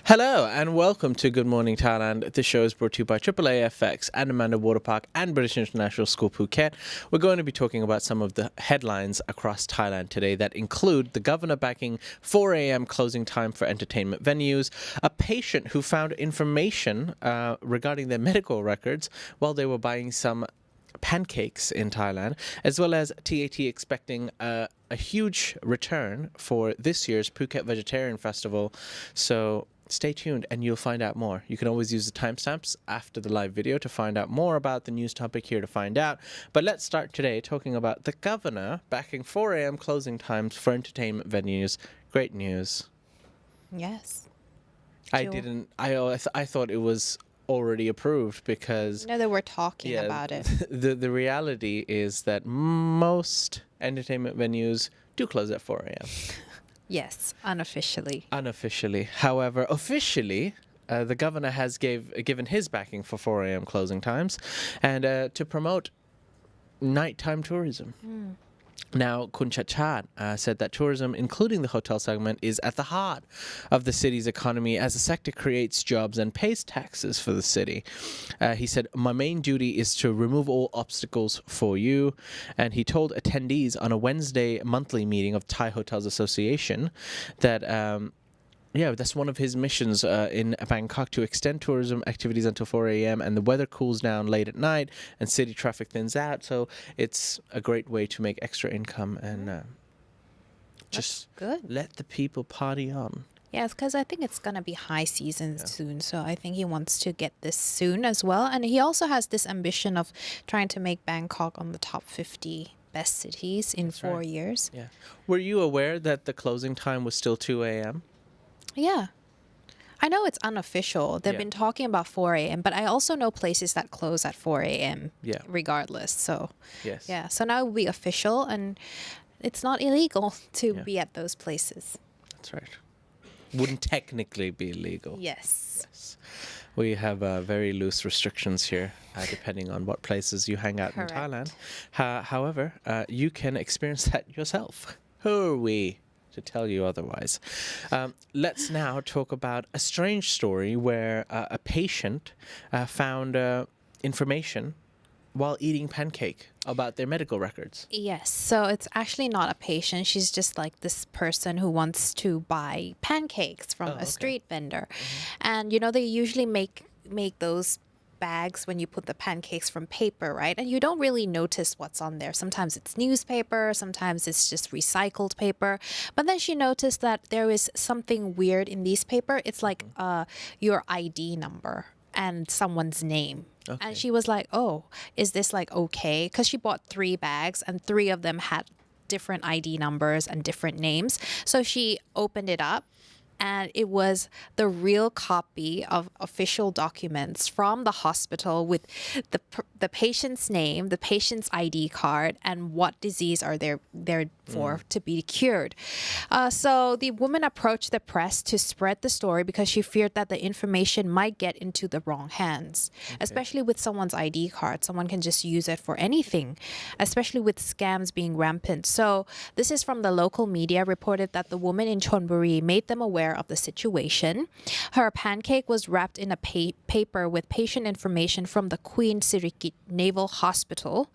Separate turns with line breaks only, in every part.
Hello and welcome to Good Morning Thailand. This show is brought to you by AAA-FX and Amanda Water Park and British International School Phuket. We're going to be talking about some of the headlines across Thailand today that include the governor backing 4 a.m. closing time for entertainment venues, a patient who found information regarding their medical records while they were buying some pancakes in Thailand, as well as TAT expecting a huge return for this year's Phuket Vegetarian Festival. So stay tuned and you'll find out more. You can always use the timestamps after the live video to find out more about the news topic here to find out. But let's start today talking about the governor backing 4 a.m. closing times for entertainment venues. Great news.
Yes.
I thought it was already approved because
No, they were talking about it.
The reality is that most entertainment venues do close at 4 a.m.
Yes, unofficially.
Unofficially. However, officially, the governor has given his backing for 4 a.m. closing times and to promote nighttime tourism. Now, Kun Chachat said that tourism, including the hotel segment, is at the heart of the city's economy as the sector creates jobs and pays taxes for the city. He said, "My main duty is to remove all obstacles for you." And he told attendees on a Wednesday monthly meeting of Thai Hotels Association that that's one of his missions in Bangkok, to extend tourism activities until 4 a.m. and the weather cools down late at night and city traffic thins out. So it's a great way to make extra income and just
good.
let the people party on.
Yes, because I think it's going to be high season soon. So I think he wants to get this soon as well. And he also has this ambition of trying to make Bangkok on the top 50 best cities in 4 years.
Yeah. Were you aware that the closing time was still 2 a.m.?
Yeah. I know it's unofficial. They've been talking about 4 a.m., but I also know places that close at 4 a.m. regardless. So, so now it will be official and it's not illegal to be at those places.
That's right. Wouldn't technically be illegal.
Yes.
We have very loose restrictions here, depending on what places you hang out in Thailand. However, you can experience that yourself. Who are we to tell you otherwise? Let's now talk about a strange story where a patient found information while eating pancake about their medical records.
Yes, so it's actually not a patient. She's just like this person who wants to buy pancakes from a street vendor. And they usually make those bags when you put the pancakes from paper, right? And you don't really notice what's on there. Sometimes it's newspaper, sometimes it's just recycled paper. But then she noticed that there is something weird in these paper. It's like your ID number and someone's name. And she was like, "Oh, is this like okay?" Because she bought 3 bags and 3 of them had different ID numbers and different names. So she opened it up, and it was the real copy of official documents from the hospital with the patient's name, the patient's ID card, and what disease are there for to be cured. So the woman approached the press to spread the story because she feared that the information might get into the wrong hands, especially with someone's ID card. Someone can just use it for anything, especially with scams being rampant. So this is from the local media, reported that the woman in Chon Buri made them aware of the situation. Her pancake was wrapped in a paper with patient information from the Queen Sirikit Naval Hospital,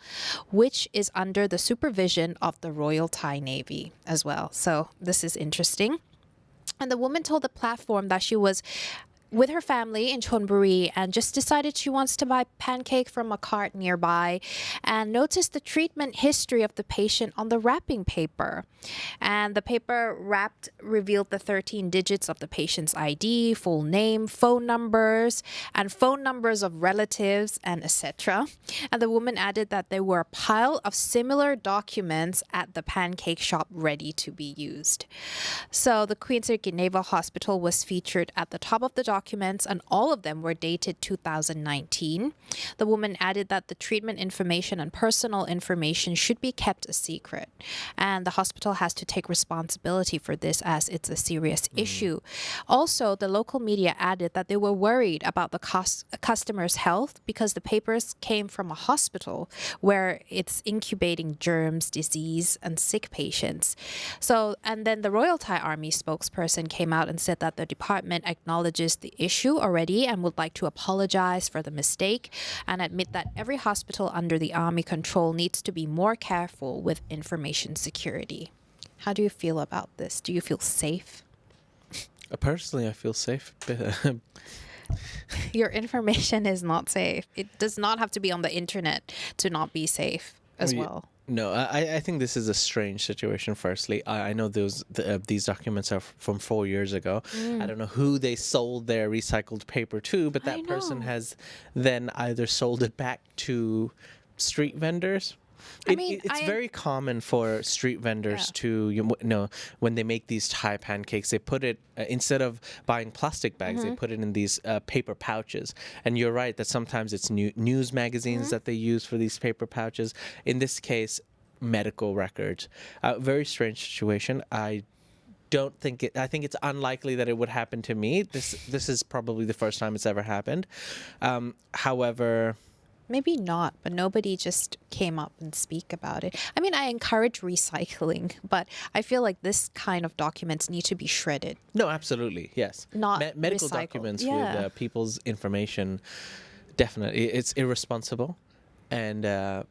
which is under the supervision of the Royal Thai Navy as well. So this is interesting. And the woman told the platform that she was with her family in Chon Buri and just decided she wants to buy pancake from a cart nearby and noticed the treatment history of the patient on the wrapping paper. And the paper wrapped revealed the 13 digits of the patient's ID, full name, phone numbers, and phone numbers of relatives, and etc. And the woman added that there were a pile of similar documents at the pancake shop ready to be used. So the Queen Sirikit Naval Hospital was featured at the top of the document documents, and all of them were dated 2019. The woman added that the treatment information and personal information should be kept a secret, and the hospital has to take responsibility for this as it's a serious issue. Also, the local media added that they were worried about the customer's health because the papers came from a hospital where it's incubating germs, disease, and sick patients. So, and then the Royal Thai Army spokesperson came out and said that the department acknowledges the issue already and would like to apologize for the mistake and admit that every hospital under the army control needs to be more careful with information security. How do you feel about this? Do you feel safe?
Personally, I feel safe.
Your information is not safe. It does not have to be on the internet to not be safe as well.
No, I think this is a strange situation. Firstly, I know these documents are from 4 years ago. I don't know who they sold their recycled paper to, but that person has then either sold it back to street vendors. It's very common for street vendors to, when they make these Thai pancakes, they put it, instead of buying plastic bags, they put it in these paper pouches. And you're right that sometimes it's news magazines that they use for these paper pouches. In this case, medical records. Very strange situation. I think it's unlikely that it would happen to me. This is probably the first time it's ever happened. However...
Maybe not, but nobody just came up and speak about it. I mean, I encourage recycling, but I feel like this kind of documents need to be shredded.
No, absolutely, yes.
Not
medical
recycled.
Documents with people's information, definitely. It's irresponsible. And I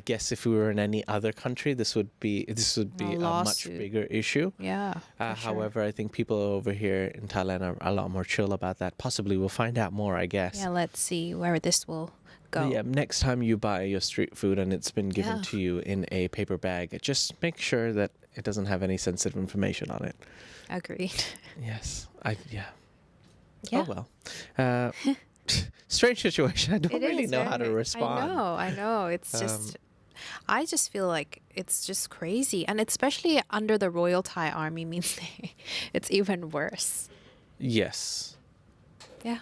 guess if we were in any other country, this would be a much bigger issue.
Yeah.
However, I think people over here in Thailand are a lot more chill about that. Possibly we'll find out more, I guess.
Yeah, let's see where this will go.
Yeah, next time you buy your street food and it's been given to you in a paper bag, just make sure that it doesn't have any sensitive information on it.
Agreed.
Yes.
Yeah.
Oh, well. Strange situation. I don't really know how to respond.
I know. It's just... I just feel like it's just crazy. And especially under the Royal Thai Army means it's even worse.
Yes.
Yeah.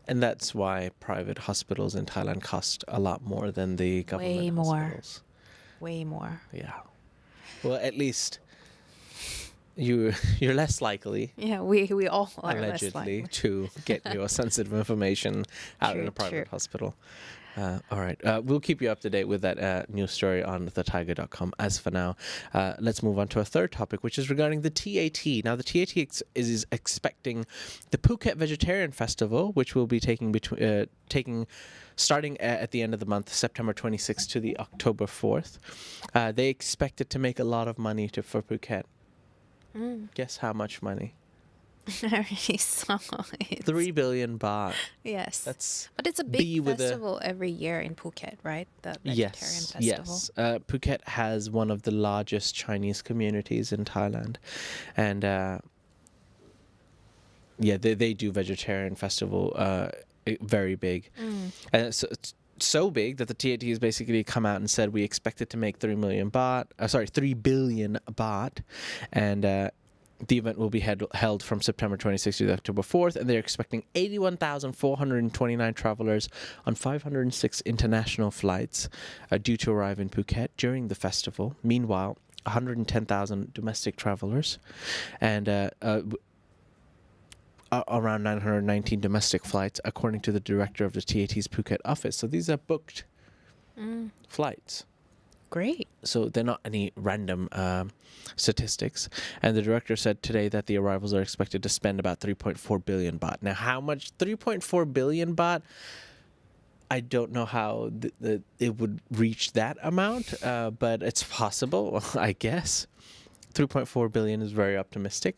And that's why private hospitals in Thailand cost a lot more than the government hospitals.
Way more.
Yeah. Well, at least you're less likely.
Yeah, we all are
allegedly
less likely
to get your sensitive information out in a private hospital. All right. We'll keep you up to date with that news story on thethaiger.com. As for now, let's move on to a third topic, which is regarding the TAT. Now, the TAT is expecting the Phuket Vegetarian Festival, which will be starting at the end of the month, September 26th to the October 4th. They expect it to make a lot of money for Phuket. Guess how much money?
I already saw it.
3 billion baht.
Yes. But it's a big festival every year in Phuket, right? The Vegetarian Festival.
Yes. Phuket has one of the largest Chinese communities in Thailand. And they do Vegetarian Festival very big. And so big that the TAT has basically come out and said we expect it to make 3 billion baht. And the event will be held from September 26th to October 4th, and they're expecting 81,429 travelers on 506 international flights due to arrive in Phuket during the festival. Meanwhile, 110,000 domestic travelers and around 919 domestic flights, according to the director of the TAT's Phuket office. So these are booked flights.
Great.
So they're not any random statistics. And the director said today that the arrivals are expected to spend about 3.4 billion baht. Now, how much? 3.4 billion baht? I don't know how it would reach that amount, but it's possible, I guess. 3.4 billion is very optimistic.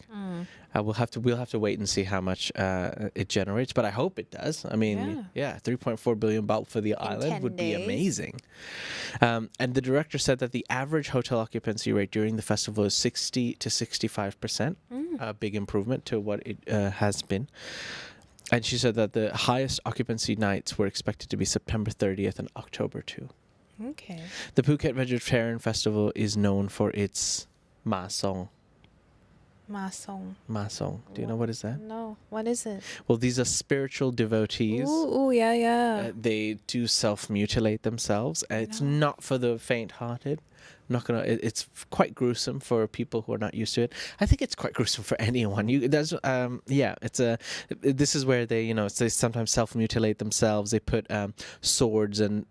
We'll have to wait and see how much it generates, but I hope it does. I mean, 3.4 billion baht for the island would be amazing. And the director said that the average hotel occupancy rate during the festival is 60 to 65%, a big improvement to what it has been. And she said that the highest occupancy nights were expected to be September 30th and October 2.
Okay.
The Phuket Vegetarian Festival is known for its ma song.
Masong.
Masong. Do you know what is that?
No. What is it?
Well, these are spiritual devotees.
Ooh, yeah.
They do self-mutilate themselves. It's not for the faint-hearted. Not gonna. It's quite gruesome for people who are not used to it. I think it's quite gruesome for anyone. It's a. This is where they, they sometimes self-mutilate themselves. They put swords and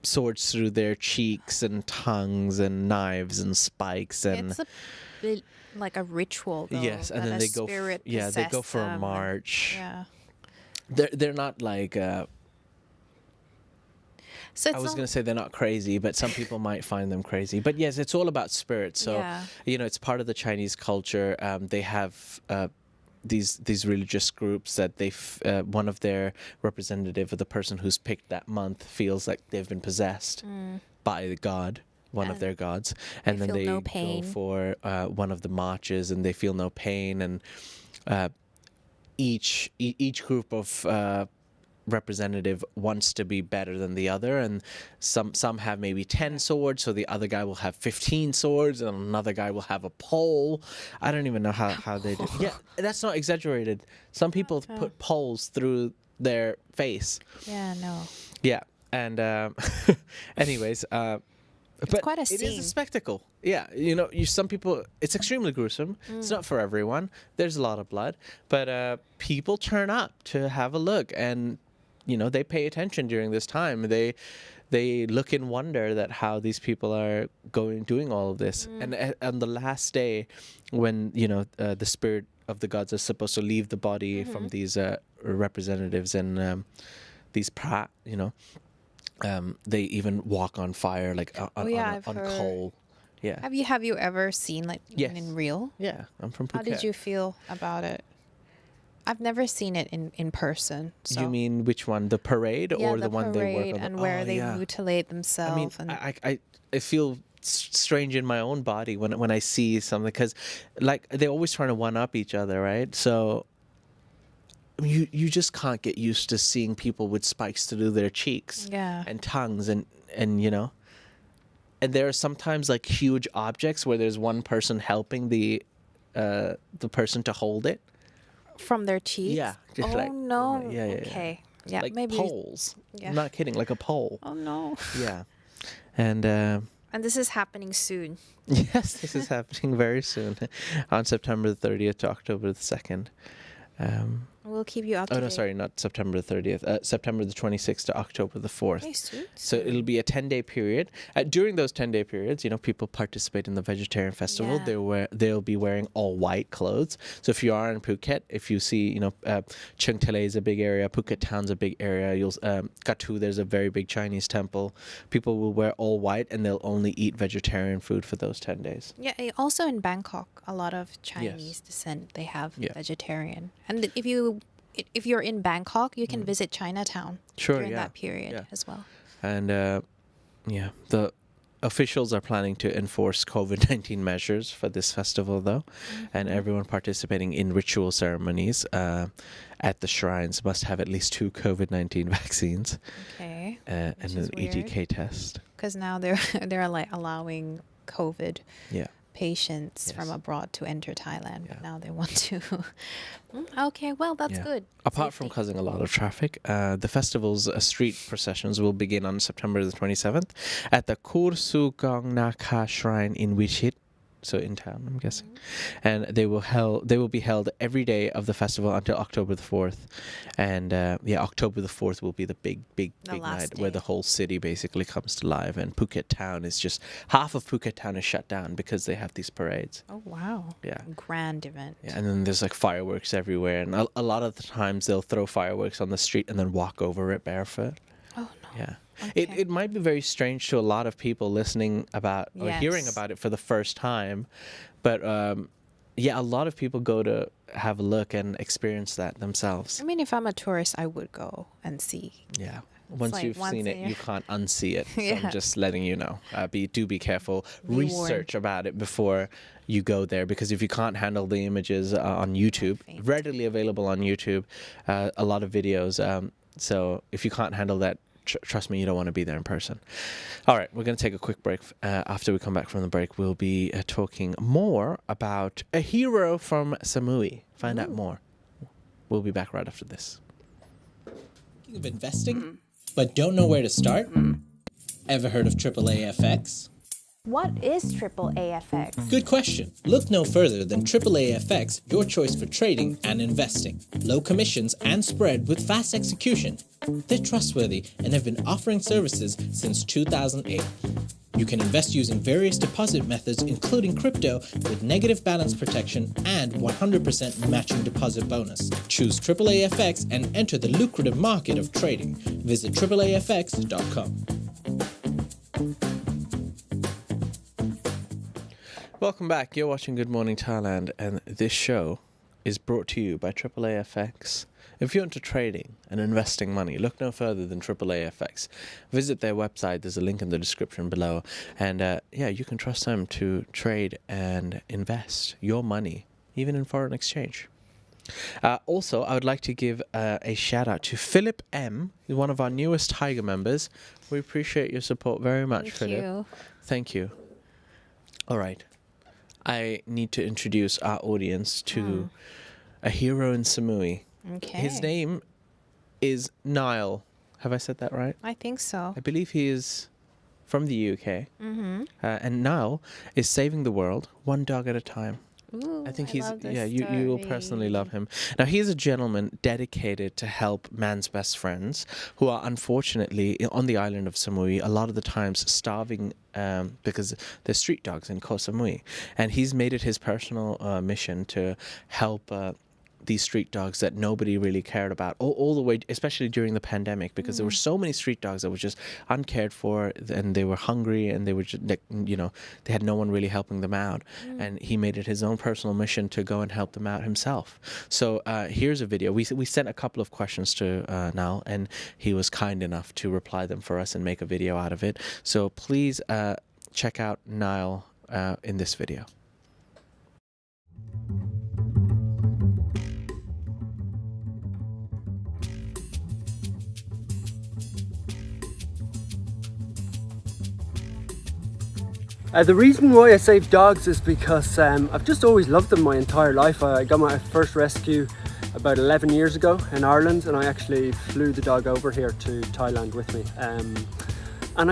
swords through their cheeks and tongues and knives and spikes and.
It's a bit like a ritual, though.
Yes, and then they go. They go for a march.
Yeah.
They're not like.
So
I was going to say they're not crazy, but some people might find them crazy. But yes, it's all about spirit. So, it's part of the Chinese culture. They have these religious groups that one of their representative or the person who's picked that month feels like they've been possessed by the god, one of their gods. And then they go for one of the marches and they feel no pain. And each group of representative wants to be better than the other, and some have maybe 10 swords, so the other guy will have 15 swords and another guy will have a pole. I don't even know how they do. Yeah, that's not exaggerated. Some people put poles through their face.
Yeah, no.
Yeah, and anyways, but
quite a
scene. It is a spectacle. Yeah, some people, it's extremely gruesome. It's not for everyone. There's a lot of blood, but people turn up to have a look, and they pay attention during this time. They look in wonder that how these people are doing all of this. And on the last day, when the spirit of the gods are supposed to leave the body from these representatives and these prat, they even walk on fire, like on coal. Yeah.
Have you ever seen in real?
Yeah, I'm from Phuket.
How did you feel about it? I've never seen it in person. So.
You mean which one, the parade or the one they work on?
And where they mutilate themselves.
I feel strange in my own body when I see something, because they're always trying to one up each other, right? So you just can't get used to seeing people with spikes through their cheeks and tongues and and there are sometimes huge objects where there's one person helping the person to hold it
from their cheeks.
Yeah.
No.
Yeah.
Okay. Yeah.
Maybe poles. Yeah. I'm not kidding. Like a pole.
Oh no.
Yeah. And
this is happening soon.
Yes, this is happening very soon, on September the 30th to October the 2nd.
We'll keep you up to date.
Oh, no, sorry, not September the 30th. September the 26th to October the 4th.
Okay, sweet.
So it'll be a 10-day period. During those 10-day periods, people participate in the Vegetarian Festival.
Yeah.
They'll be wearing all white clothes. So if you are in Phuket, if you see, Chung Tele is a big area, Phuket Town's a big area, Katu, there's a very big Chinese temple. People will wear all white and they'll only eat vegetarian food for those 10 days.
Yeah, also in Bangkok, a lot of Chinese descent, they have vegetarian. And if you're in Bangkok, you can visit Chinatown during that period as well.
And the officials are planning to enforce COVID-19 measures for this festival, though, and everyone participating in ritual ceremonies at the shrines must have at least 2 COVID-19 vaccines.
Okay.
And an ETK test.
Because now they're allowing COVID.
Yeah.
Patients from abroad to enter Thailand, but now they want to. Okay, well, that's good.
Apart from causing a lot of traffic, the festival's street processions will begin on September the 27th at the Kur Sukong Naka Shrine in Wichit, so in town, I'm guessing. And they will be held every day of the festival until October the 4th. And October the 4th will be the big night where the whole city basically comes to life. And Phuket Town is just, half of Phuket Town is shut down because they have these parades.
Oh, wow.
Yeah.
Grand event.
Yeah, and then there's fireworks everywhere. And a lot of the times they'll throw fireworks on the street and then walk over it barefoot.
Oh, no.
Yeah.
Okay.
It might be very strange to a lot of people listening about or hearing about it for the first time, but a lot of people go to have a look and experience that themselves.
I mean, if I'm a tourist, I would go and see.
Yeah. Once you've seen it, you can't unsee it. So I'm just letting you know. Be careful. Research about it before you go there, because if you can't handle the images on YouTube, readily available on YouTube, a lot of videos. So if you can't handle that, trust me, you don't want to be there in person. All right, we're going to take a quick break. After we come back from the break, we'll be talking more about a hero from Samui. Find out more. We'll be back right after this.
Thinking of investing, but don't know where to start? Ever heard of AAAFX?
What is AAAFX?
Good question. Look no further than AAAFX, your choice for trading and investing. Low commissions and spread with fast execution. They're trustworthy and have been offering services since 2008. You can invest using various deposit methods, including crypto, with negative balance protection and 100% matching deposit bonus. Choose AAAFX and enter the lucrative market of trading. Visit AAAFX.com.
Welcome back. You're watching Good Morning Thailand, and this show is brought to you by AAAFX. If you're into trading and investing money, look no further than AAAFX. Visit their website. There's a link in the description below. And you can trust them to trade and invest your money, even in foreign exchange. Also, I would like to give a shout out to Philip M., who's one of our newest Thaiger members. We appreciate your support very much, Philip. Thank you. All right. I need to introduce our audience to a hero in Samui.
Okay.
His name is Niall. Have I said that right?
I think so.
I believe he is from the UK. And Niall is saving the world one dog at a time.
Ooh,
I think
love this
you will personally love him. Now, he's a gentleman dedicated to help man's best friends who are unfortunately on the island of Samui a lot of the times starving because there's street dogs in Koh Samui. And he's made it his personal mission to help these street dogs that nobody really cared about all the way, especially during the pandemic, because there were so many street dogs that were just uncared for, and they were hungry, and they were just, they had no one really helping them out. And he made it his own personal mission to go and help them out himself. So here's a video. We sent a couple of questions to Niall, and he was kind enough to reply them for us and make a video out of it. So please check out Niall in this video.
The reason why I save dogs is because I've just always loved them my entire life. I got my first rescue about 11 years ago in Ireland, and I actually flew the dog over here to Thailand with me. And I'm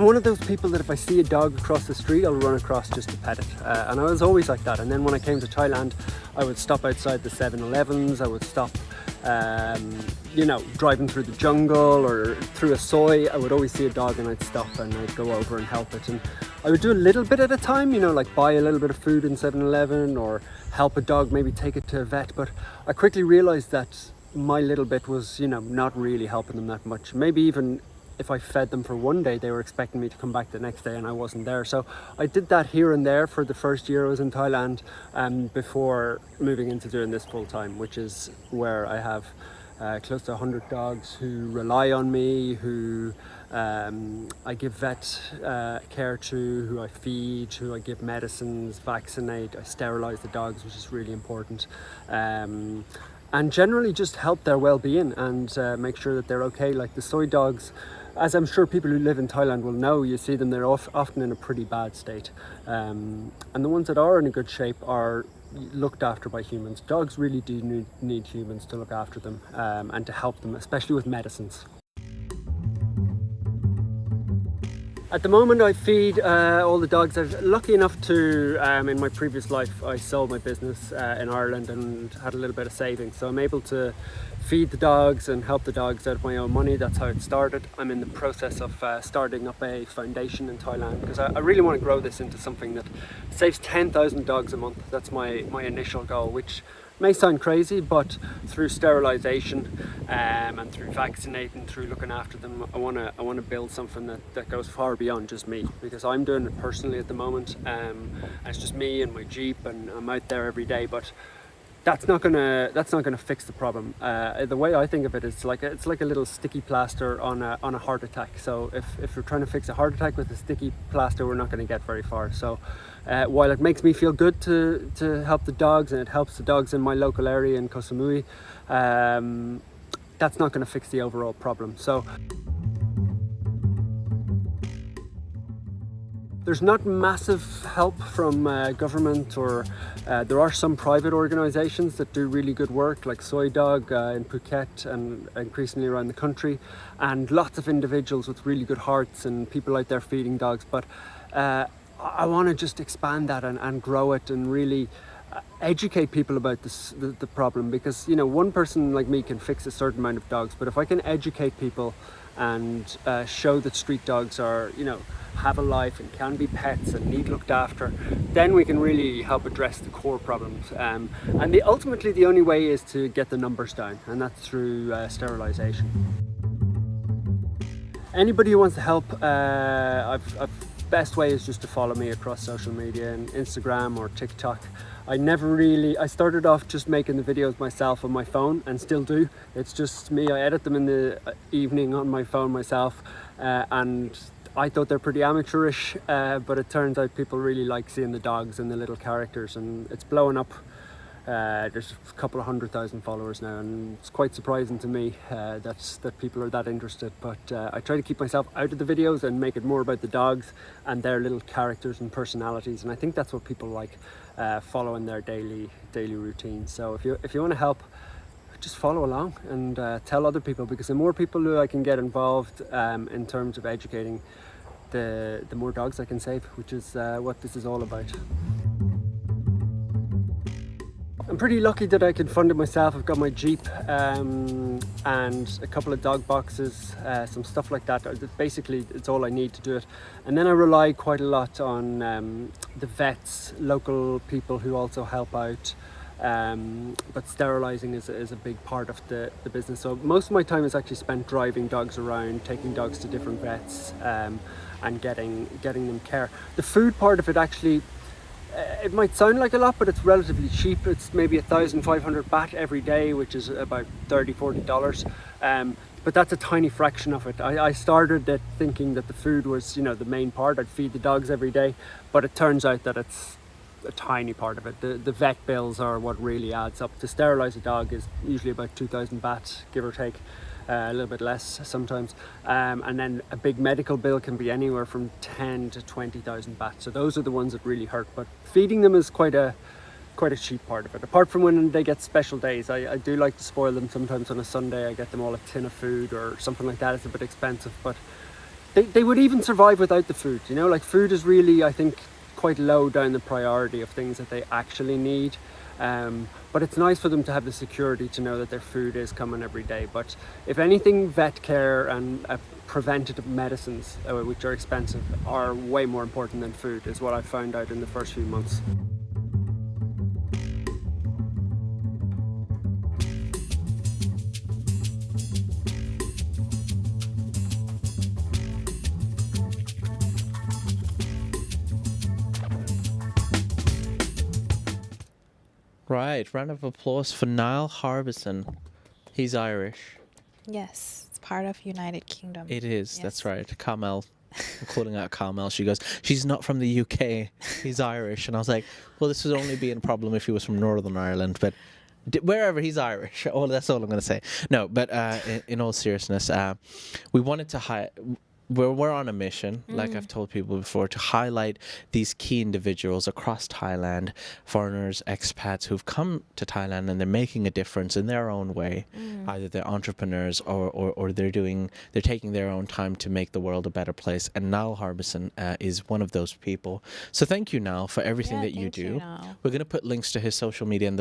one of those people that if I see a dog across the street, I'll run across just to pet it. And I was always like that. And then when I came to Thailand, I would stop outside the 7-Elevens, I would stop driving through the jungle or through a soy. I would always see a dog and I'd stop and I'd go over and help it. And I would do a little bit at a time, like buy a little bit of food in 7-Eleven or help a dog, maybe take it to a vet. But I quickly realized that my little bit was, not really helping them that much. Maybe even if I fed them for one day, they were expecting me to come back the next day and I wasn't there. So I did that here and there for the first year I was in Thailand before moving into doing this full time, which is where I have close to 100 dogs who rely on me, who I give vet care to, who I feed, who I give medicines, vaccinate, I sterilize the dogs, which is really important. And generally just help their well-being and make sure that they're okay. Like the soy dogs, as I'm sure people who live in Thailand will know, you see them, they're often in a pretty bad state. And the ones that are in a good shape are looked after by humans. Dogs really do need humans to look after them and to help them, especially with medicines. At the moment I feed all the dogs. I'm lucky enough to, in my previous life, I sold my business in Ireland and had a little bit of savings. So I'm able to feed the dogs and help the dogs out of my own money. That's how it started. I'm in the process of starting up a foundation in Thailand because I really want to grow this into something that saves 10,000 dogs a month. That's my initial goal, which may sound crazy, but through sterilization and through vaccinating, through looking after them, I want to build something that goes far beyond just me, because I'm doing it personally at the moment. And it's just me and my Jeep, and I'm out there every day, but that's not gonna fix the problem. The way I think of it is it's like a little sticky plaster on a heart attack. So if we're trying to fix a heart attack with a sticky plaster, we're not going to get very far. So while it makes me feel good to help the dogs, and it helps the dogs in my local area in Koh Samui, that's not going to fix the overall problem. So there's not massive help from government, or there are some private organisations that do really good work, like Soy Dog in Phuket and increasingly around the country, and lots of individuals with really good hearts and people out there feeding dogs. But I want to just expand that and grow it and really educate people about the problem, because one person like me can fix a certain amount of dogs, but if I can educate people and show that street dogs are have a life and can be pets and need looked after, then we can really help address the core problems. And ultimately the only way is to get the numbers down, and that's through sterilisation. Anybody who wants to help, best way is just to follow me across social media and Instagram or TikTok. I started off just making the videos myself on my phone, and still do. It's just me. I edit them in the evening on my phone myself, and I thought they're pretty amateurish, but it turns out people really like seeing the dogs and the little characters, and it's blowing up. There's a couple of 100,000 followers now, and it's quite surprising to me that people are that interested. But I try to keep myself out of the videos and make it more about the dogs and their little characters and personalities, and I think that's what people like, following their daily routine. So if you want to help, just follow along and tell other people, because the more people who I can get involved in terms of educating, the more dogs I can save, which is what this is all about. I'm pretty lucky that I can fund it myself. I've got my Jeep and a couple of dog boxes, some stuff like that. Basically, it's all I need to do it. And then I rely quite a lot on the vets, local people who also help out. But sterilising is a big part of the business. So most of my time is actually spent driving dogs around, taking dogs to different vets, and getting them care. The food part of it actually, it might sound like a lot, but it's relatively cheap. It's maybe 1,500 baht every day, which is about $30-40. But that's a tiny fraction of it. I started it thinking that the food was, the main part. I'd feed the dogs every day, but it turns out that it's a tiny part of it. The vet bills are what really adds up. To sterilise a dog is usually about 2,000 baht, give or take. A little bit less sometimes, and then a big medical bill can be anywhere from 10 to 20,000 baht. So those are the ones that really hurt. But feeding them is quite a cheap part of it. Apart from when they get special days, I do like to spoil them sometimes on a Sunday. I get them all a tin of food or something like that. It's a bit expensive, but they would even survive without the food. Like food is really, I think, quite low down the priority of things that they actually need. But it's nice for them to have the security to know that their food is coming every day. But if anything, vet care and preventative medicines, which are expensive, are way more important than food, is what I found out in the first few months.
Right, round of applause for Niall Harbison. He's Irish.
Yes, it's part of United Kingdom.
It is,
Yes.
that's right. Carmel, I'm calling out Carmel. She goes, she's not from the UK, he's Irish. And I was like, well, this would only be a problem if he was from Northern Ireland, but wherever, he's Irish. That's all I'm going to say. No, but in all seriousness, we wanted to we're on a mission, like I've told people before, to highlight these key individuals across Thailand, foreigners, expats who've come to Thailand and they're making a difference in their own way. Either they're entrepreneurs or they're taking their own time to make the world a better place. And Niall Harbison is one of those people. So thank you, Niall, for everything that you do. We're going to put links to his social media in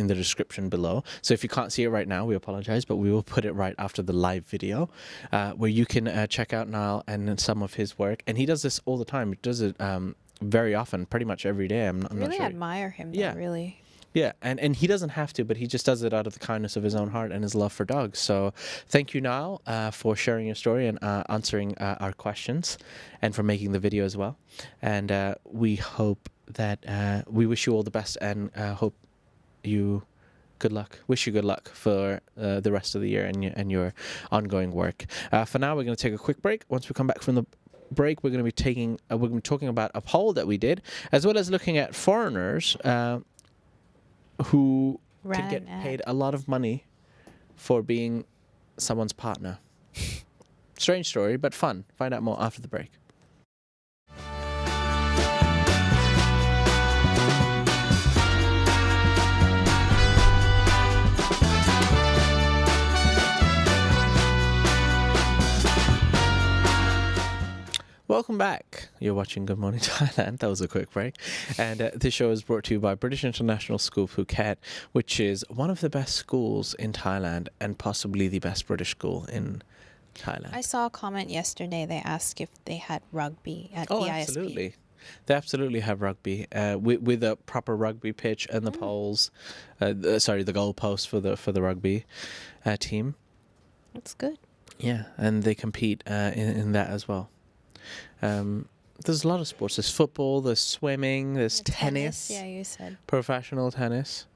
the description below. So if you can't see it right now, we apologize, but we will put it right after the live video, where you can check out Niall and some of his work. And he does this all the time. He does it very often, pretty much every day. I'm
really
not sure.
admire him, though, really.
Yeah, and he doesn't have to, but he just does it out of the kindness of his own heart and his love for dogs. So thank you, Niall, for sharing your story and answering our questions, and for making the video as well. And we hope that we wish you all the best, and hope you wish you good luck for the rest of the year and your ongoing work. For now, we're going to take a quick break. Once we come back from the break, we're going to be talking about a poll that we did, as well as looking at foreigners who can get paid a lot of money for being someone's partner. Strange story, but fun. Find out more after the break. Welcome back. You're watching Good Morning Thailand. That was a quick break. And this show is brought to you by British International School Phuket, which is one of the best schools in Thailand and possibly the best British school in Thailand.
I saw a comment yesterday. They asked if they had rugby at
Oh,
BISP.
absolutely. They absolutely have rugby with a proper rugby pitch and the poles. The goalposts for the rugby team.
That's good.
Yeah, and they compete in that as well. There's a lot of sports. There's football, there's swimming, there's tennis.
Yeah, you said.
Professional tennis.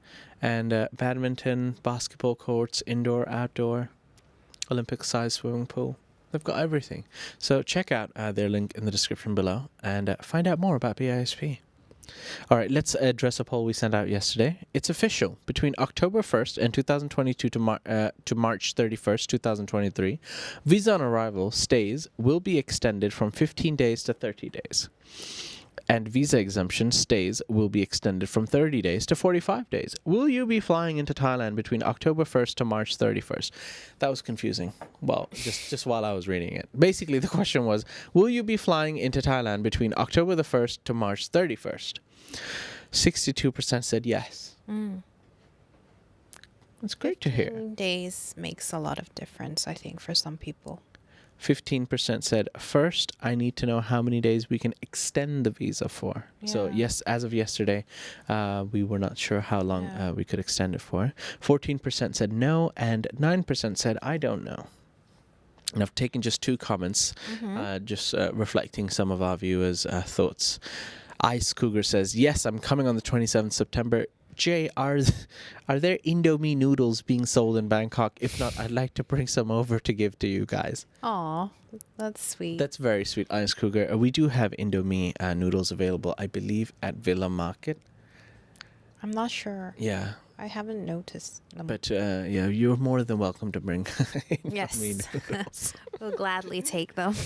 And badminton, basketball courts, indoor, outdoor, Olympic-sized swimming pool. They've got everything. So check out their link in the description below and find out more about BISP. All right, let's address a poll we sent out yesterday. It's official. Between October 1st and 2022 to March 31st, 2023, visa on arrival stays will be extended from 15 days to 30 days. And visa exemption stays will be extended from 30 days to 45 days. Will you be flying into Thailand between October 1st to March 31st? That was confusing. Well, just while I was reading it. Basically, the question was, will you be flying into Thailand between October the 1st to March 31st? 62% said yes. That's great to hear.
15 days makes a lot of difference, I think, for some people.
15% said, first, I need to know how many days we can extend the visa for. So,
Yeah.
yes, as of yesterday, we were not sure how long we could extend it for. 14% said no, and 9% said, I don't know. And I've taken just two comments, reflecting some of our viewers' thoughts. Ice Cougar says, yes, I'm coming on the 27th September. Jay, are there Indomie noodles being sold in Bangkok? If not, I'd like to bring some over to give to you guys.
Aw, that's sweet.
That's very sweet, Ice Cougar. We do have Indomie noodles available, I believe, at Villa Market.
I'm not sure.
Yeah.
I haven't noticed them.
But, yeah, you're more than welcome to bring
yes.
Indomie noodles.
We'll gladly take them.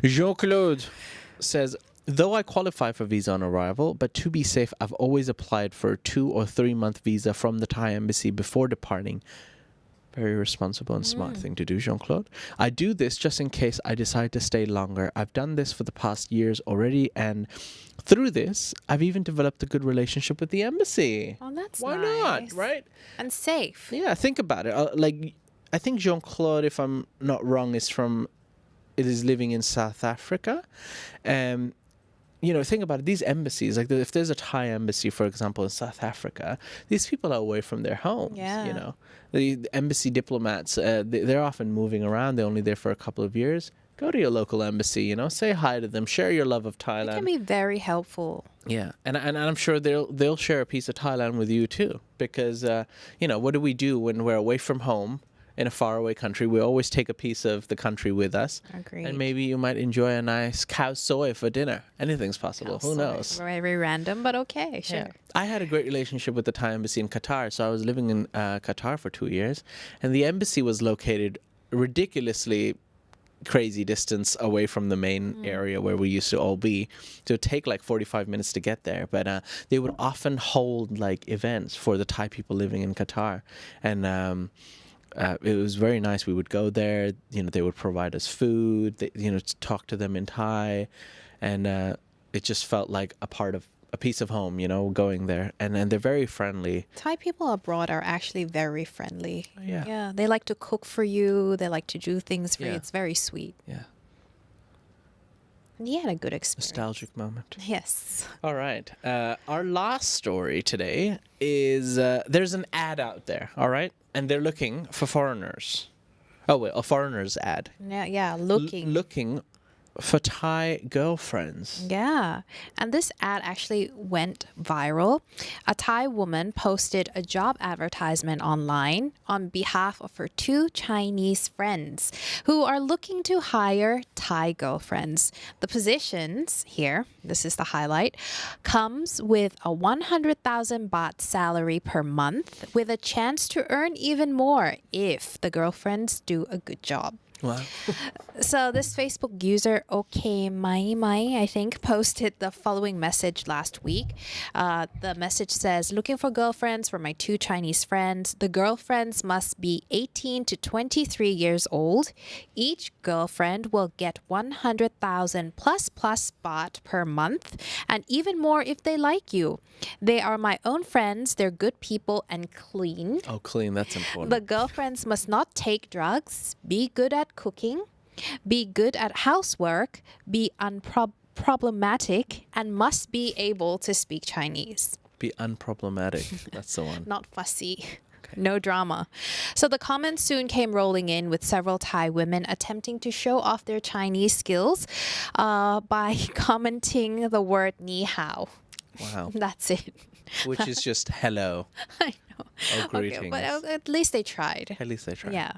Jean-Claude says, though I qualify for visa on arrival, but to be safe, I've always applied for a 2 or 3 month visa from the Thai embassy before departing. Very responsible and smart thing to do, Jean-Claude. I do this just in case I decide to stay longer. I've done this for the past years already, and through this, I've even developed a good relationship with the embassy.
Oh, that's
Why
nice.
not, right?
And safe.
Yeah, think about it. I think Jean-Claude, if I'm not wrong, is living in South Africa. Think about it. These embassies, if there's a Thai embassy, for example, in South Africa, these people are away from their homes.
Yeah.
The embassy diplomats, they're often moving around. They're only there for a couple of years. Go to your local embassy. Say hi to them. Share your love of Thailand.
It can be very helpful.
Yeah, and I'm sure they'll share a piece of Thailand with you too, because what do we do when we're away from home? In a faraway country, we always take a piece of the country with us.
Agreed.
And maybe you might enjoy a nice cow soy for dinner. Anything's possible. Who knows?
Very random, but okay, sure.
Yeah. I had a great relationship with the Thai embassy in Qatar. So I was living in Qatar for 2 years. And the embassy was located ridiculously crazy distance away from the main area where we used to all be. So it would take 45 minutes to get there. But they would often hold events for the Thai people living in Qatar. And it was very nice. We would go there. They would provide us food. To talk to them in Thai, and it just felt like a piece of home. Going there, and they're very friendly.
Thai people abroad are actually very friendly.
Yeah.
Yeah. They like to cook for you. They like to do things for you.
Yeah.
It's very sweet.
Yeah.
And you had a good experience.
Nostalgic moment.
Yes.
All right. Our last story today is there's an ad out there. All right. And they're looking for foreigners. Oh, wait, a foreigner's ad.
Yeah, looking.
Looking for Thai girlfriends.
Yeah, and this ad actually went viral. A Thai woman posted a job advertisement online on behalf of her 2 Chinese friends who are looking to hire Thai girlfriends. The positions here, this is the highlight, comes with a 100,000 baht salary per month with a chance to earn even more if the girlfriends do a good job.
Wow.
So this Facebook user, OK Mai, I think, posted the following message last week. The message says, looking for girlfriends for my 2 Chinese friends. The girlfriends must be 18 to 23 years old. Each girlfriend will get 100,000 plus baht per month, and even more if they like you. They are my own friends. They're good people and clean.
Oh, clean. That's important.
The girlfriends must not take drugs, be good at cooking, be good at housework, be unproblematic, and must be able to speak Chinese.
Be unproblematic. That's the one.
Not fussy. No drama. So the comments soon came rolling in with several Thai women attempting to show off their Chinese skills by commenting the word ni hao.
Wow.
That's it.
Which is just hello.
I know.
Oh, greetings.
Okay, but at least they tried.
At least they tried.
Yeah.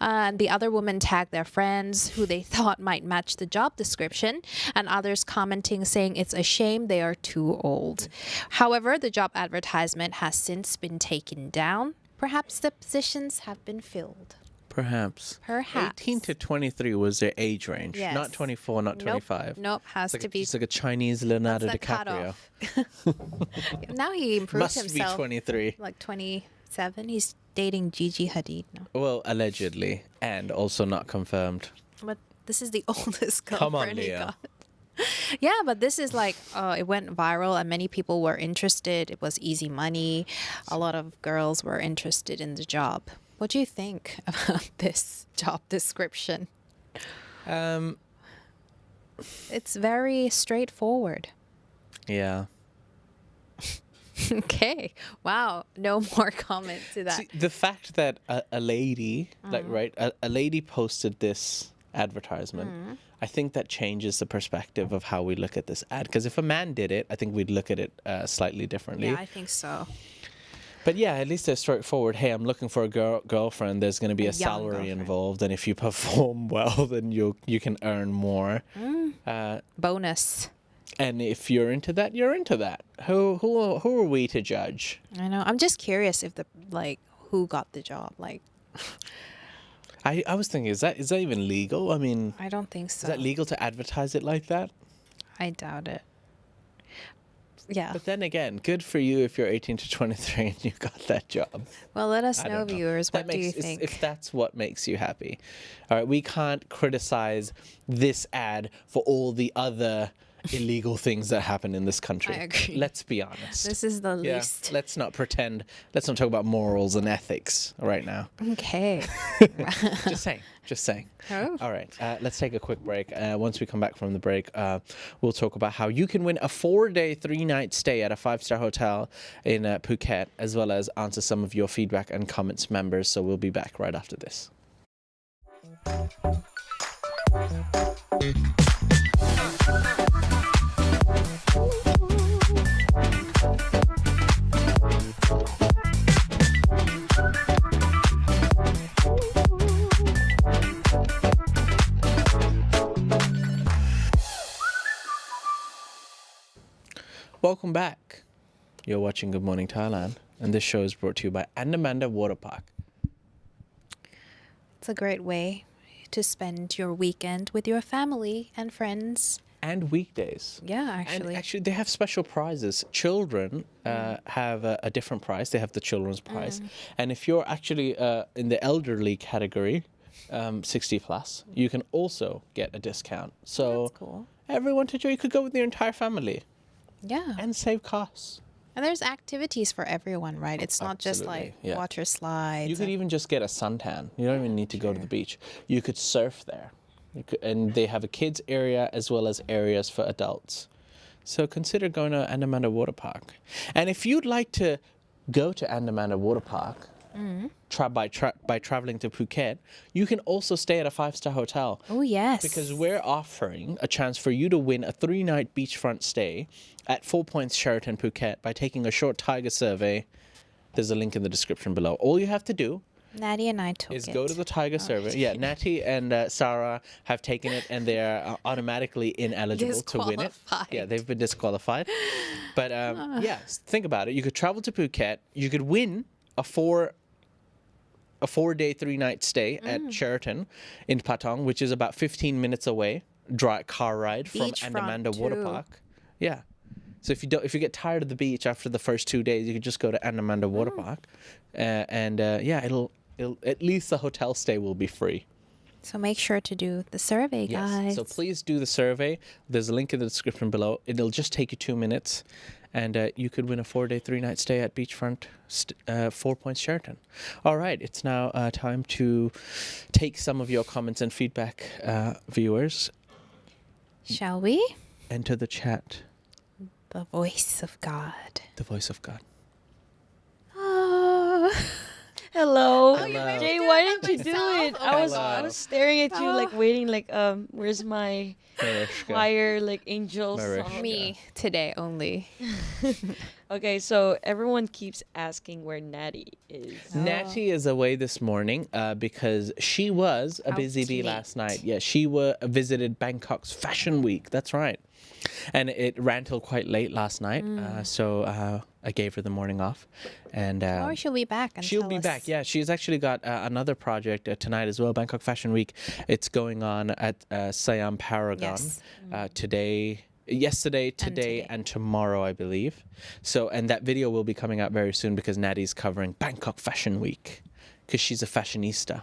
And the other women tagged their friends who they thought might match the job description, and others commenting saying it's a shame they are too old. However, the job advertisement has since been taken down. Perhaps the positions have been filled.
Perhaps. 18 to 23 was their age range.
Yes.
Not 24, not 25.
Nope, has
It's
to be.
It's like a Chinese Leonardo
That's the
DiCaprio.
cutoff. Now he improved
Must
himself.
be 23.
Like 27. He's dating Gigi Hadid now.
Well, allegedly. And also not confirmed.
But this is the oldest
Come on,
girlfriend he
Leo.
got. Yeah, but this is like, it went viral and many people were interested. It was easy money. A lot of girls were interested in the job. What do you think about this job description? It's very straightforward.
Yeah.
Okay. Wow. No more comment to that.
See, the fact that a lady, a lady posted this advertisement, I think that changes the perspective of how we look at this ad. Because if a man did it, I think we'd look at it slightly differently.
Yeah, I think so.
But yeah, at least they're straightforward. Hey, I'm looking for a girlfriend. There's going to be a
young
salary
girlfriend.
involved, and if you perform well, then you can earn more.
Bonus.
And if you're into that, you're into that. Who are we to judge?
I know. I'm just curious if who got the job. Like,
I was thinking, is that even legal? I mean,
I don't think so.
is that legal to advertise it like that?
I doubt it. Yeah.
But then again, good for you if you're 18 to 23 and you got that job.
Well, let us
I
know,
don't know.
viewers.
That
What do you
makes-
think?
If that's what makes you happy. All right, we can't criticize this ad for all the other illegal things that happen in this country.
I agree.
Let's be honest.
This is the
Yeah,
least.
let's not pretend. Let's not talk about morals and ethics right now.
Okay.
Just saying. Just saying.
Oh.
All right. Let's take a quick break. Once we come back from the break, we'll talk about how you can win a 4-day, 3-night stay at a 5-star hotel in Phuket, as well as answer some of your feedback and comments, members. So we'll be back right after this. Welcome back. You're watching Good Morning Thailand, and this show is brought to you by Andamanda Water Park.
It's a great way to spend your weekend with your family and friends.
And weekdays.
Yeah, actually.
And actually, they have special prizes. Children have a different price. They have the children's prize. And if you're actually in the elderly category, 60 plus, you can also get a discount. So
That's cool.
everyone to join. You could go with your entire family
Yeah.
and save costs.
And there's activities for everyone, right? It's not just like
Absolutely, yeah.
water slides.
You could even just get a suntan. You don't even need to go to the beach. You could surf there. And they have a kids area as well as areas for adults. So consider going to Andamanda Water Park. And if you'd like to go to Andamanda Water Park by traveling to Phuket, you can also stay at a 5-star hotel.
Oh, yes.
Because we're offering a chance for you to win a 3-night beachfront stay at 4 Points Sheraton Phuket by taking a short Thaiger survey. There's a link in the description below. All you have to do
Natty and I took
is
it.
go to the Thaiger survey. Yeah, Natty and Sarah have taken it, and they're automatically ineligible to win it.
Disqualified.
Yeah, they've been disqualified. But yeah, think about it. You could travel to Phuket. You could win a 4-day, 3-night stay at Sheraton in Patong, which is about 15 minutes away. Car ride from
Beachfront
Andamanda Water
too.
Park. Yeah. So if you get tired of the beach after the first 2 days, you could just go to Andamanda Water Park, and it'll at least the hotel stay will be free.
So make sure to do the survey, guys.
So please do the survey. There's a link in the description below. It'll just take you 2 minutes, and you could win a 4-day, 3-night stay at beachfront 4 Points Sheraton. All right, it's now time to take some of your comments and feedback, viewers.
Shall we?
Enter the chat.
The voice of God.
The voice of God.
Oh.
Hello.
Oh, you made me
Jay,
do
why
it
didn't you do
myself?
it? I was
Hello.
staring at you like waiting like where's my
Mariska.
choir like angel
Mariska.
song?
Me today only.
Okay, so everyone keeps asking where Natty is.
Natty is away this morning because she was a busy bee
Out
last
late.
night. Yeah, she visited Bangkok's Fashion Week. That's right. And it ran till quite late last night. So I gave her the morning off. And
Or she'll be back. And
she'll
tell
be
us.
back. Yeah, she's actually got another project tonight as well. Bangkok Fashion Week. It's going on at Siam Paragon yesterday, today, and tomorrow, I believe. So, and that video will be coming out very soon because Natty's covering Bangkok Fashion Week because she's a fashionista.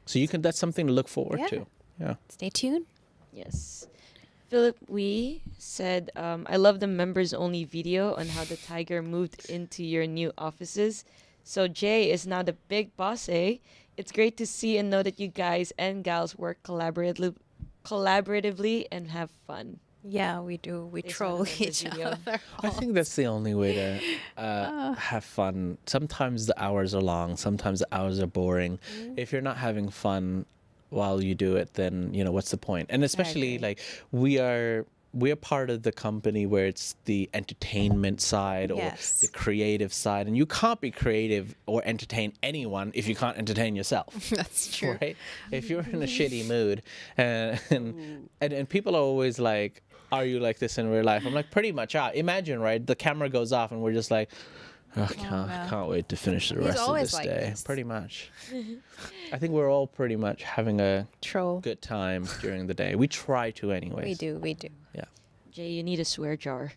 So that's something to look forward to. Yeah.
Stay tuned.
Yes. Philip Wee said, I love the members only video on how the Thaiger moved into your new offices. So Jay is now the big boss, eh? It's great to see and know that you guys and gals work collaboratively and have fun.
Yeah, we do. We
Based
troll
on the
each
video.
other.
I think that's the only way to have fun. Sometimes the hours are long. Sometimes the hours are boring. If you're not having fun while you do it, then what's the point? And especially
agree.
like we're part of the company where it's the entertainment side or
Yes.
the creative side, and you can't be creative or entertain anyone if you can't entertain yourself.
That's true.
Right? If you're in a shitty mood, and people are always like, "Are you like this in real life?" I'm like, pretty much. Imagine, right? The camera goes off, and we're just like, "Oh, can't wait to finish the rest of
always
this
like
day."
this.
Pretty much. I think we're all pretty much having a
Troll.
good time during the day. We try to, anyways.
We do. We do.
Yeah.
Jay, you need a swear jar.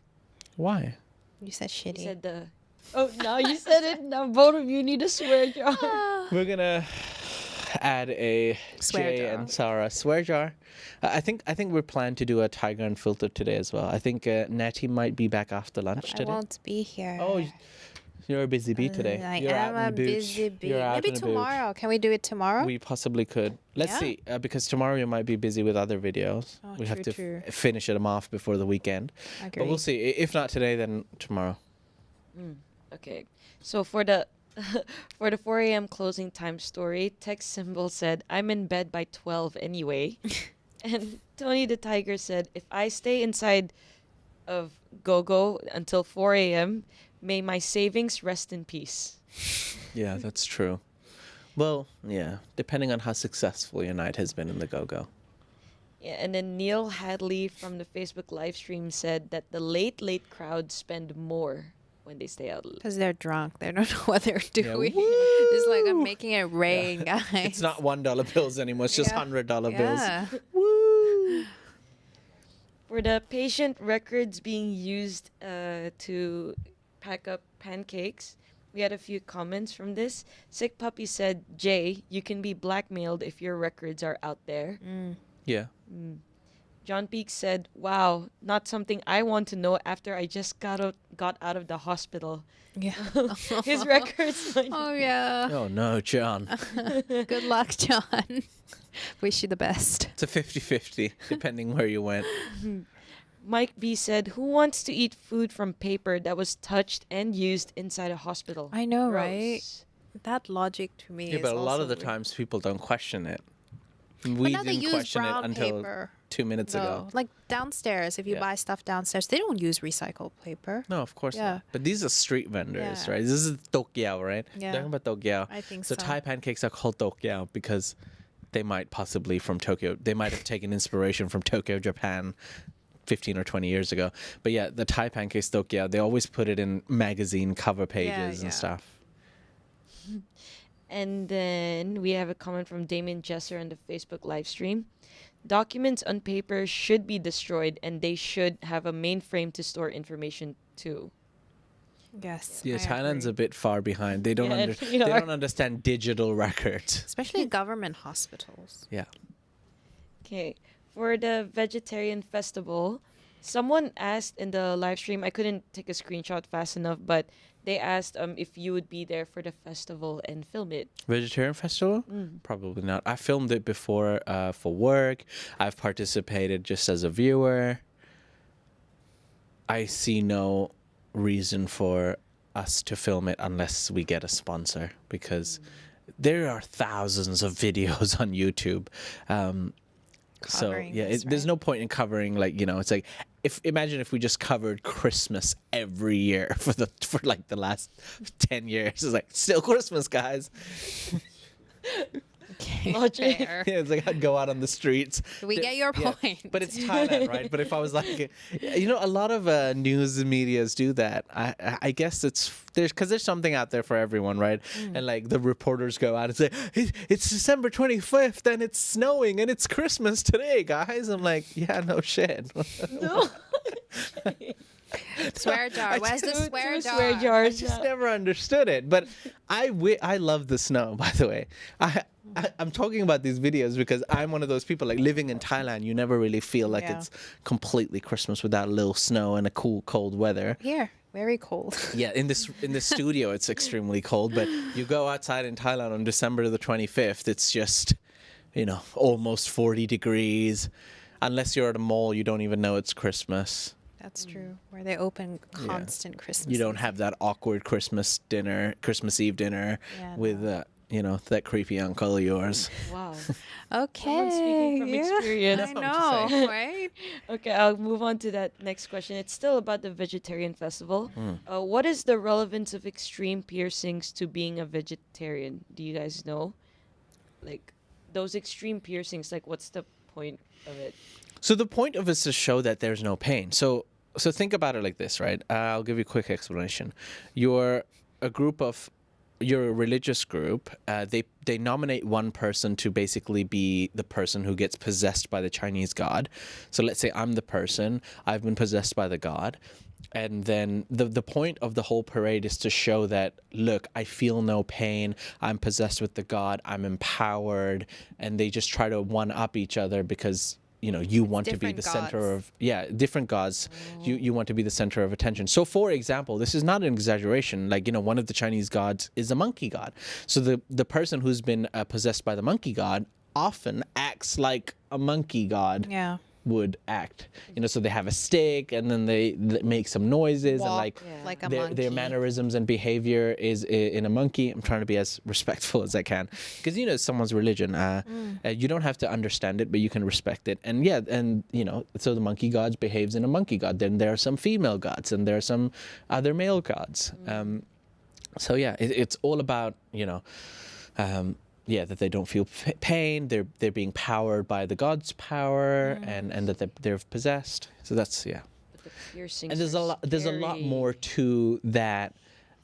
Why?
You said
You
shitty.
said the... Oh, now you said it. Now both of you need a swear jar.
We're gonna add a
Swear
Jay
jar.
and Sarah swear jar. I think we're planning to do a Thaiger Unfiltered today as well. I think Natty might be back after lunch
I
today.
won't be here.
Oh, you're a busy bee today.
I
You're out
am
in
a
the booch.
busy bee.
You're out
Maybe
in the booch.
tomorrow. Can we do it tomorrow?
We possibly could. Let's
Yeah?
see, because tomorrow you might be busy with other videos.
Oh,
we have to
true.
finish them off before the weekend.
Agree.
But we'll see. If not today, then tomorrow.
Okay, so for the 4 a.m. closing time story, text symbol said, "I'm in bed by 12 anyway," and Tony the Tiger said, "If I stay inside of GoGo until 4 a.m., may my savings rest in peace."
Yeah, that's true. Well, yeah, depending on how successful your night has been in the go-go.
Yeah, and then Neil Hadley from the Facebook live stream said that the late crowd spend more when they stay out.
Because they're drunk. They don't know what they're
Yeah,
doing. It's like I'm
woo!
making it rain, guys.
It's not $1 bills anymore. It's just
Yeah.
$100 bills.
Yeah.
Woo!
For the patient records being used to pack up pancakes, we had a few comments from this. Sick Puppy said, "Jay, you can be blackmailed if your records are out there."
Yeah.
John Peake said, "Wow, not something I want to know after I just got out of the hospital."
Yeah.
His records might
Oh, yeah.
Oh, no, John.
Good luck, John. Wish you the best.
It's a 50-50, depending where you went.
Mike B said, "Who wants to eat food from paper that was touched and used inside a hospital?"
I know, right? that logic to me
Yeah,
is
but a lot
also
of the
weird.
times people don't question it.
But
We
now they
didn't
use
question it
brown
until
paper.
2 minutes ago.
No, like downstairs, if you
Yeah.
buy stuff downstairs, they don't use recycled paper.
No, of course
Yeah.
not. But these are street vendors,
Yeah.
right? This is Tokyao, right?
Yeah.
Talking about Tokyao.
I think
So
so.
Thai pancakes are called Tokyao because they might possibly from Tokyo. They might have taken inspiration from Tokyo, Japan, 15 or 20 years ago. But yeah, the Thai pancakes Tokyao, they always put it in magazine cover pages
yeah.
and stuff.
And then we have a comment from Damien Jesser on the Facebook live stream. Documents on paper should be destroyed and they should have a mainframe to store information too.
Yes.
Yeah,
I
Thailand's
agree.
a bit far behind. They don't
Yeah,
they
we are.
don't understand digital records.
Especially government hospitals.
Yeah.
Okay. For the Vegetarian Festival, someone asked in the live stream, I couldn't take a screenshot fast enough, but they asked if you would be there for the festival and film it.
Vegetarian festival? Probably not. I filmed it before for work. I've participated just as a viewer. I see no reason for us to film it unless we get a sponsor because there are thousands of videos on YouTube. So
Covering
yeah,
this,
there's
right?
no point in covering it's like imagine if we just covered Christmas every year for like the last 10 years. It's like still Christmas, guys.
Logic.
Fair.
Yeah, it's like I'd go out on the streets.
We get your
Yeah,
point.
but it's Thailand, right? But if I was like, a lot of news medias do that. I guess there's something out there for everyone, right? And like the reporters go out and say, it's December 25th and it's snowing and it's Christmas today, guys. I'm like, yeah, no shit.
No.
Swear jar. Where's the
Two
swear jar?
swear
I
jars.
just never understood it. But I love the snow, by the way. I'm talking about these videos because I'm one of those people like living in Thailand. You never really feel like
Yeah.
it's completely Christmas without a little snow and a cool, cold weather.
Here, very cold.
Yeah, in the studio, it's extremely cold. But you go outside in Thailand on December the 25th, it's just, almost 40 degrees. Unless you're at a mall, you don't even know it's Christmas.
That's true. Where they open constant Christmas.
You don't have that awkward Christmas Eve dinner
Yeah,
with that creepy uncle of yours.
Wow.
Okay.
speaking from experience.
I know, right?
Okay, I'll move on to that next question. It's still about the Vegetarian Festival. What is the relevance of extreme piercings to being a vegetarian? Do you guys know? Like, those extreme piercings, like, what's the point of it?
So the point of it is to show that there's no pain. So think about it like this, right? I'll give you a quick explanation. You're a religious group. They nominate one person to basically be the person who gets possessed by the Chinese god. So let's say I'm the person. I've been possessed by the god. And then the point of the whole parade is to show that, look, I feel no pain. I'm possessed with the god. I'm empowered. And they just try to one-up each other because you want to be
Different
the center
gods.
of different gods. You want to be the center of attention. So for example, this is not an exaggeration. Like one of the Chinese gods is a monkey god. So the person who's been possessed by the monkey god often acts like a monkey god
Yeah.
would act. So they have a stick and then they make some noises and
Walk like a
their
monkey.
mannerisms and behavior is in a monkey. I'm trying to be as respectful as I can because someone's religion. You don't have to understand it, but you can respect it. And so the monkey god behaves in a monkey god. Then there are some female gods and there are some other male gods. So yeah, it's all about that they don't feel pain. They're being powered by the god's power, and that they're possessed. So that's
But the piercings
And there's a lot
scary.
more to that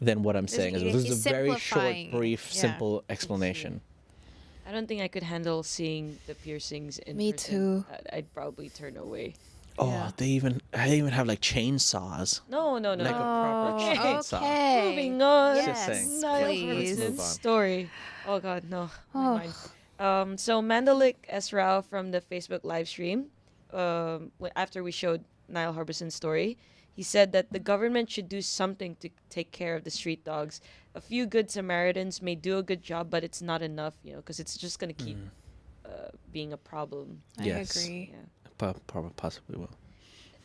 than what I'm saying.
He's
This is a very short,
simplifying.
brief,
Yeah.
simple explanation.
I don't think I could handle seeing the piercings in
Me
person.
too.
I'd probably turn away.
Oh,
Yeah.
they even have like chainsaws.
No.
Like a proper
Okay.
chainsaw.
Okay.
Moving on.
Just saying.
Niall
please.
Let's move
Robinson's
on.
story. Oh God, no.
Oh.
Never mind. So Mandalik Esrao from the Facebook live stream, after we showed Niall Harbison's story, he said that the government should do something to take care of the street dogs. A few good Samaritans may do a good job, but it's not enough, because it's just going to keep being a problem.
I
Yes.
agree.
Yeah.
Probably possibly will.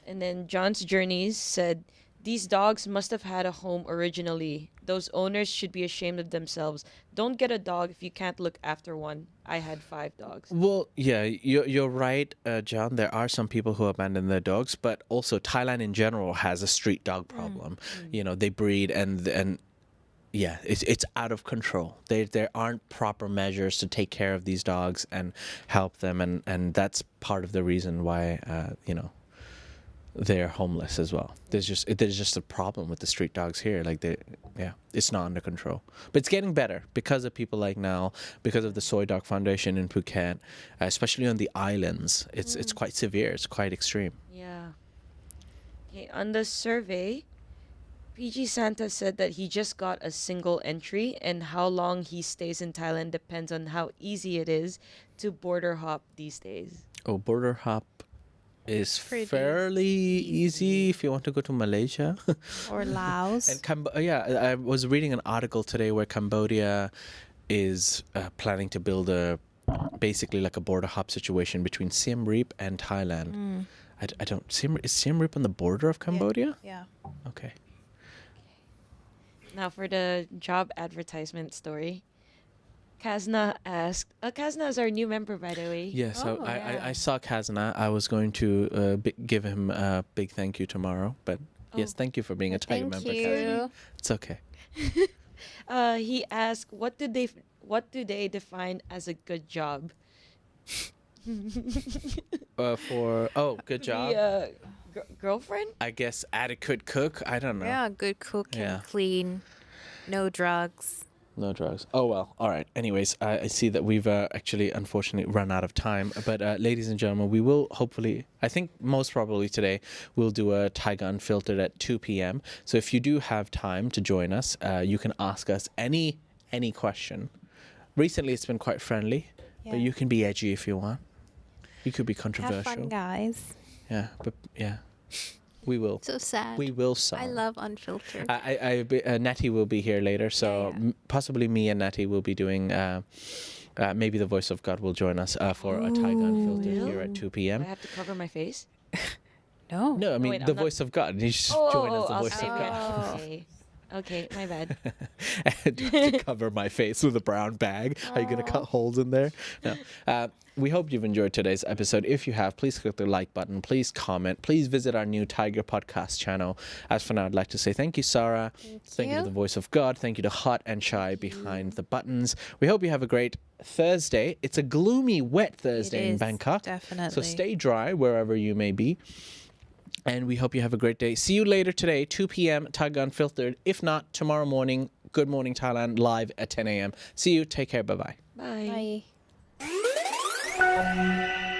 And then John's Journeys said, these dogs must have had a home originally. Those owners should be ashamed of themselves. Don't get a dog if you can't look after one. I had 5 dogs.
Well, yeah, you're right, John. There are some people who abandon their dogs, but also Thailand in general has a street dog problem. You know, they breed and yeah, it's out of control. There aren't proper measures to take care of these dogs and help them, and that's part of the reason why they're homeless as well. There's just a problem with the street dogs here. Like it's not under control. But it's getting better because of people like Nal, because of the Soy Dog Foundation in Phuket, especially on the islands. It's quite severe. It's quite extreme.
Yeah. Okay, on the survey, PG Santa said that he just got a single entry, and how long he stays in Thailand depends on how easy it is to border hop these days.
Oh, border hop is
Pretty
fairly easy if you want to go to Malaysia.
Or Laos.
And I was reading an article today where Cambodia is planning to build basically like a border hop situation between Siem Reap and Thailand. Is Siem Reap on the border of Cambodia?
Yeah.
Okay.
Now for the job advertisement story. Kazna asked, Kazna is our new member, by the way.
Yes,
Oh,
I saw Kazna. I was going to give him a big thank you tomorrow. But yes, thank you for being a Tiger member,
Thank
Kazna.
you.
It's okay.
He asked, what do they define as a good job?
Good job.
The girlfriend?
I guess adequate cook. I don't know.
Yeah, good cook
Yeah.
and clean. No drugs.
No drugs. Oh, well. All right. Anyways, I see that we've actually, unfortunately, run out of time. But ladies and gentlemen, we will hopefully, I think most probably today, we'll do a Thaiger Unfiltered at 2 p.m. So if you do have time to join us, you can ask us any question. Recently, it's been quite friendly, but
Yeah.
you can be edgy if you want. You could be
Have
controversial.
fun, guys.
Yeah, but yeah, we will.
So sad.
We will song.
I love Unfiltered.
Natty will be here later, so
Yeah.
Possibly me and Natty will be doing. Maybe the voice of God will join us for a Thaiger Unfiltered here at 2
Do I
p.m.
have to cover my face?
no.
No, I mean
wait,
the
I'm not-
voice of God. You just join as the
I'll
voice
save
of
it.
God.
Okay, my bad.
And you have to cover my face with a brown bag. Are you going to cut holes in there? No. We hope you've enjoyed today's episode. If you have, please click the like button. Please comment. Please visit our new Thaiger podcast channel. As for now, I'd like to say thank you, Sarah. Thank you to
you.
the voice of God. Thank you to Hot and Shy behind the buttons. We hope you have a great Thursday. It's a gloomy, wet Thursday in
is,
Bangkok.
definitely.
So stay dry wherever you may be. And we hope you have a great day. See you later today, 2 p.m., Thaiger Unfiltered. If not, tomorrow morning, Good Morning Thailand, live at 10 a.m. See you. Take care. Bye-bye.
Bye.
Bye.